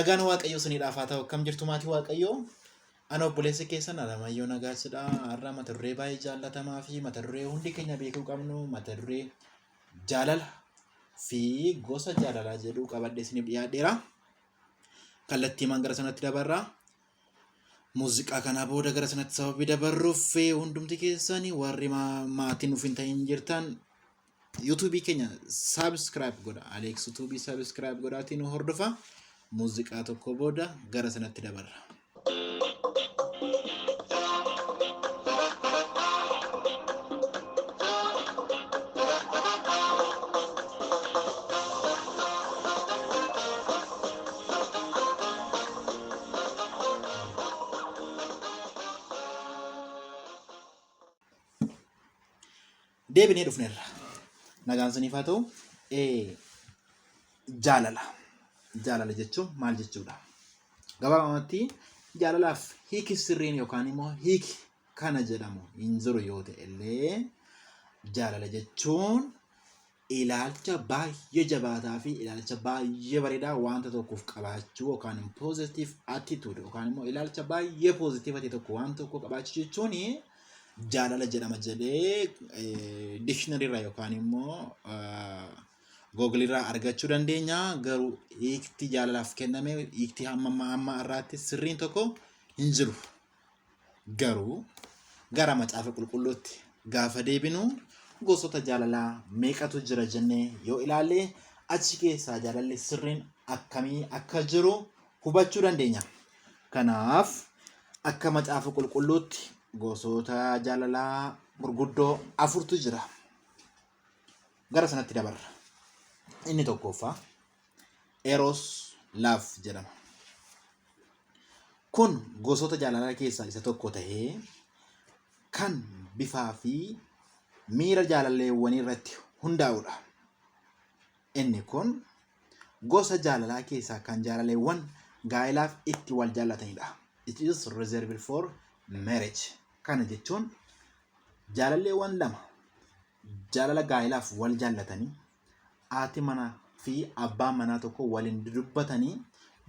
Nagaan waaqayyo suniidhaaf haa ta'u akkam jirtu maatii waaqayyoo. Ana obboleessi keessan Alamayyoo Nagaasidha. Har'a mata duree baay'ee jaallatamaa fi mata duree hundi keenya beekuu qabnu mata duree jaalala fi gosa jaalalaa jedhu qabadhee isiniif dhiyaadheera. Kallattiimaan gara sanatti dabarra. Muuziqaa kana booda gara sanatti sababii dabarruuf hundumti keessanii warri maatiin nuuf hin ta'in jirtan YouTube keenya subscribe godha. Alex YouTube subscribe godhaatiin nu hordofa. Muuziqaa tokko booda gara sanatti dabarra. Deebinee dhufneerra. Nagaan siniif haa ta'u. Jaalala jechuun maal jechuudha? Gabaabumatti jaalalaaf hiiki sirriin yookaan immoo hiiki kana jedhamu hin jiru yoo ta'e illee jaalala jechuun ilaalcha baay'ee jabaataa fi ilaalcha baay'ee bareedaa wanta tokkoof qabaachuu yookaan positive attitude yookaan immoo ilaalcha baay'ee positive ta'e tokko waan tokko qabaachuu jechuun jaalala jedhama jedhee dictionary irraa yookaan immoo Google irraa argachuu dandeenya. Garuu hiikti jaalalaaf kenname hiikti hamma irraatti sirriin tokko hin jiru. Garuu gara macaafa qulqulluutti gaafa deebinu gosoota jaalalaa meeqatu jira jennee yoo ilaalle achi keessaa jaalalli sirriin akkamii akka jiru hubachuu dandeenya. Kanaaf akka macaafa qulqulluutti gosoota jaalalaa gurguddoo 4tu jira. Gara sanatti dabarra. Inni tokkoffaa Eros Love jedhama. Kun gosoota jaalalaa keessaa isa tokko ta'ee kan bifaa fi miira jaalalleewwanii irratti hundaa'udha. Inni kun gosa jaalalaa keessaa kan jaalalleewwan gaa'elaaf itti wal jaallatanidha. It is reserved for marriage. Kana jechuun jaalalleewwan lama jaalala gaa'elaaf wal jaallatanii haati manaa fi abbaan manaa tokko waliin dubbatanii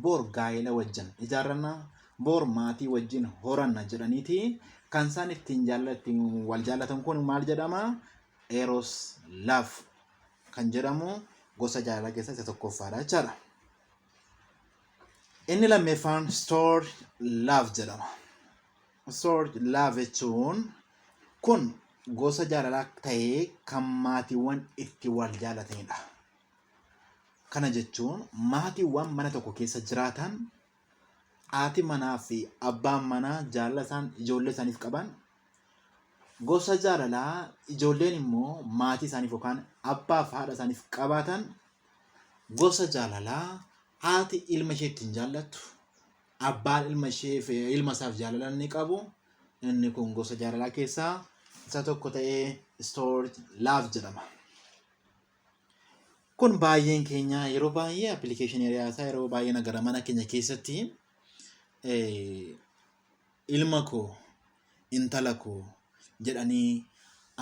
boor gaa'ela wajjin ijaarranna boor maatii wajjin horanna jedhaniiti kan isaan ittiin wal jaallatan kun maal jedhama? Eros Love kan jedhamu gosa jaalalaa keessaa isa tokkoffaadha jechaadha. Inni lammeeffaan Stored Love jedhama. Stored Love jechuun kun gosa jaalalaa ta'ee kan maatiiwwan itti wal jaallatanidha. Kana jechuun maatiiwwan mana tokko keessa jiraatan haati manaa fi abbaan manaa jaalala isaan ijoollee isaaniif qaban gosa jaalalaa ijoolleen immoo maatii isaaniif yookaan abbaa fi haadha isaaniif qabaatan gosa jaalalaa haati ilma ishee ittiin jaallattu abbaan ilma isaaf jaalala inni qabu inni kun gosa jaalalaa keessaa isa tokko ta'ee Stored Love jedhama. Kun baay'een keenya yeroo baay'ee appilikeeshinii hiriyaa yeroo baay'ee nagara mana keenya keessatti ilma koo intala koo jedhanii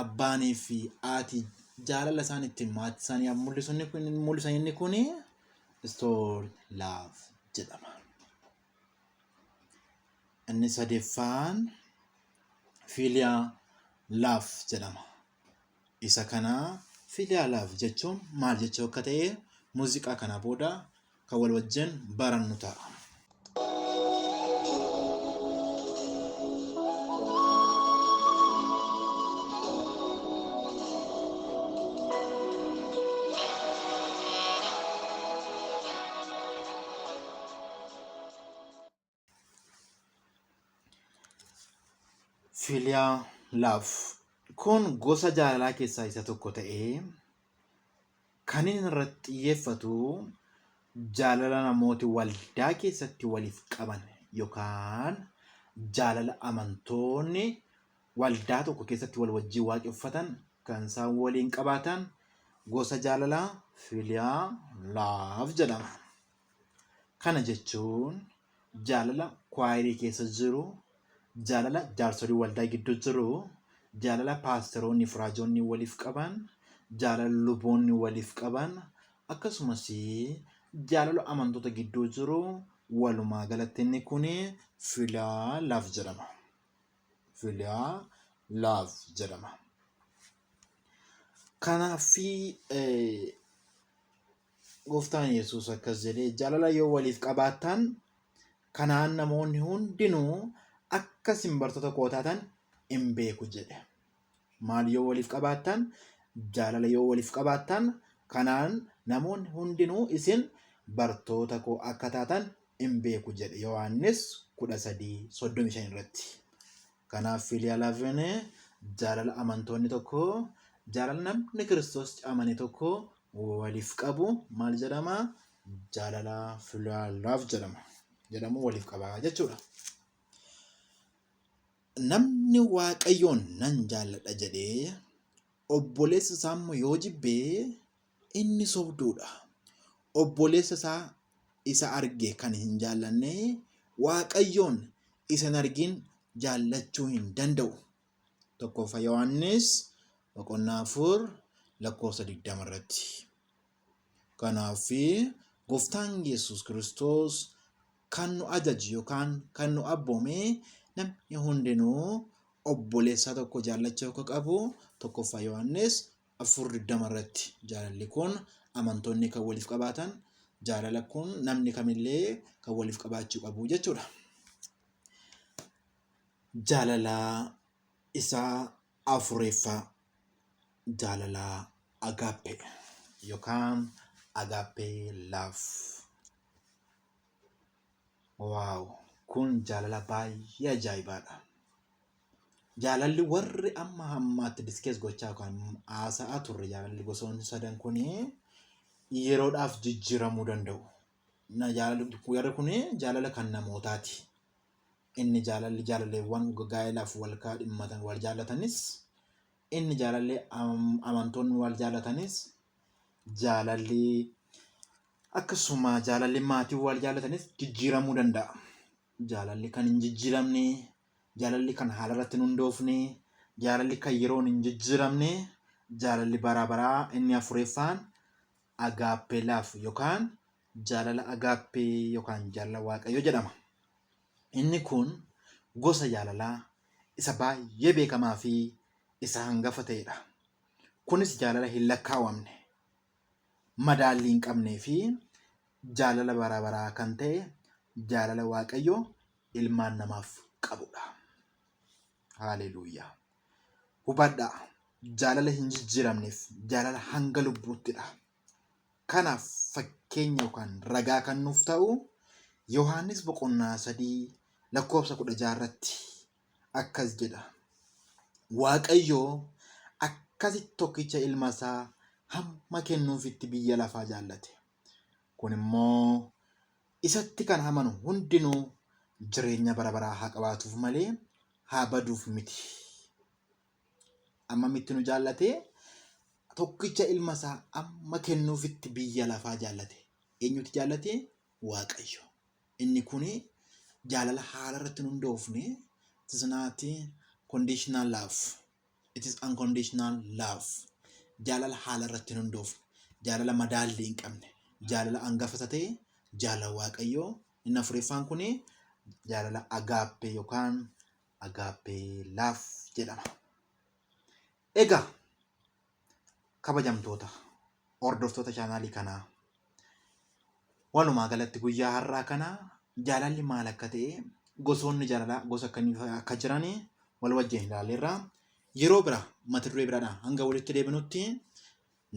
abbaanii fi haati jaalala isaan ittiin maatii isaanii mul'isan inni kun Stored Love jedhama. Inni sadeeffaan Filial Love jedhama. Isa kana Filial Love jechuun maal jechuu akka ta'e muuziqaa kana booda kan wal wajjin barannu ta'a. Filial Love kun gosa jaalalaa keessaa isa tokko ta'ee kan inni irratti xiyyeeffatu jaalala namooti waldaa keessatti waliif qaban yookaan jaalala amantoonni waldaa tokko keessatti wal wajjin waaqeffatan kan isaan waliin qabaatan gosa jaalalaa Filial Love jedhama. Kana jechuun jaalala kwaayirii keessa jiru, jaalala jaarsolii waldaa gidduu jiru, jaalala paasteroonni fi raajoonni waliif qaban, jaalala luboonni waliif qaban, akkasumas jaalala amantoota gidduu jiru walumaa galatti inni kun filaa laaf jedhama. Filaa laaf jedhama. Kanaafi gooftaan Yesuus akkas jedhee jaalala yoo waliif qabaattan kanaan namoonni hundinuu akka isin bartoota koo taatan hin beeku jedhe. Maal yoo waliif qabaattan? Jaalala yoo waliif qabaattan kanaan namoonni hundinuu isin bartoota koo akka taatan hin beeku jedhe. Yohaannis 13:35 irratti. Kanaaf filaa laafin jaalala amantoonni tokko jaalala namni Kiristoos amane tokko waliif qabu maal jedhama? Jaalala filaa laaf jedhama. Jedhamu waliif qabaa jechuudha. Namni Waaqayyoon nan jaalladha jedhee obboleessa isaa immoo yoo jibbee inni sobduudha. Obboleessa isaa isa arge kan hin jaallanne Waaqayyoon isa hin argin jaallachuu hin danda'u. Tokkoffaa Yohaannis 4:20 irratti. Kanaaf gooftaan Yesuus Kiristoos kan nu ajaju yookaan kan nu abboome namni hundinuu obboleessa tokko jaallachuu akka qabu tokkoffaa Yohaannis 4:20 irratti. Jaalalli kun amantoonni kan waliif qabaatan, jaalala kun namni kamillee kan waliif qabaachuu qabu jechuudha. Jaalala isaa afureeffaa jaalala agaappee yookaan agaappee laaf. Waaw! Kun jaalala baay'ee ajaa'ibaadha. Jaalalli warri amma hammaatti diskees gochaa yookaan haasa'aa turre jaalalli gosoonni sadan kun yeroodhaaf jijjiiramuu danda'u. Jaalalli kun jaalala kan namootaati. Inni jaalalleewwan gaa'elaaf wal dhimmatan wal jaallatanis, inni jaalallee amantoonni wal jaallatanis, jaalalli akkasuma jaalalli maatii wal jaallatanis jijjiiramuu danda'a. Jaalalli kan hin jijjiiramne, jaalalli kan haala irratti hin hundoofne, jaalalli kan yeroon hin jijjiiramne, jaalalli bara baraa inni afureeffaan agaappee laaf yookaan jaalala agaappee yookaan jaalala Waaqayyoo jedhama. Inni kun gosa jaalalaa isa baay'ee beekamaa fi isa hangafa ta'edha. Kunis jaalala hin lakkaawamne, madaallii hin qabnee fi jaalala bara baraa kan ta'e jaalala Waaqayyoo ilmaan namaaf qabudha. Haaleluyyaa. Hubadhaa, jaalala hin jijjiiramneef jaalala hanga lubbuuttidha. Kanaaf fakkeenya yookaan ragaa kan nuuf ta'u Yohaannis 3:16 irratti akkas jedha. Waaqayyoo akkasitti tokkicha ilma isaa hamma kennuufitti biyya lafaa jaallate. Kun immoo isatti kan amanu hundinuu jireenya bara baraa haa qabaatuuf malee haa baduuf miti. Ammamitti nu jaallate? Tokkicha ilma isaa amma kennuufitti biyya lafaa jaallate. Eenyutti jaallate? Waaqayyo. Inni kun jaalala haala irratti hin hundoofne. It is not conditional love. It is unconditional love. Jaalala haala irratti hin hundoofne. Jaalala madaallii hin qabne. Jaalala hangafa ta'e jaalala Waaqayyoo. Inni afureeffaan kun jaalala agaappee yookaan agaappee laaf jedhama. Egaa kabajamtoota hordoftoota chaanaalii kanaa walumaa galatti guyyaa har'aa kana jaalalli maal akka ta'e gosoonni jaalalaa gosa akkamii akka jiran wal wajjin ilaalleerra. Yeroo bira mata duree biraadhaan hanga walitti deebinutti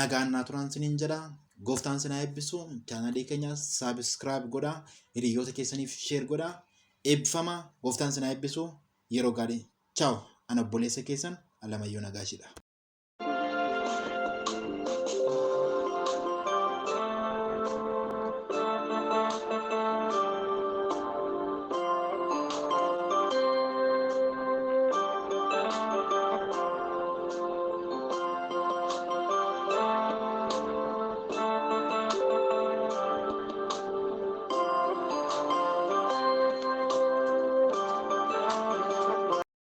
nagaan naa turan siniin jedha. Gooftaan sinaa eebbisu. Chaanaalii keenya saabskraayib godhaa. Hiriyoota keessaniif sheer godhaa. Eebbifama. Gooftaan sinaa eebbisu. Yeroo gaarii. Chaaw. Ana obboleessa keessan Alamayyoo Nagaashidha.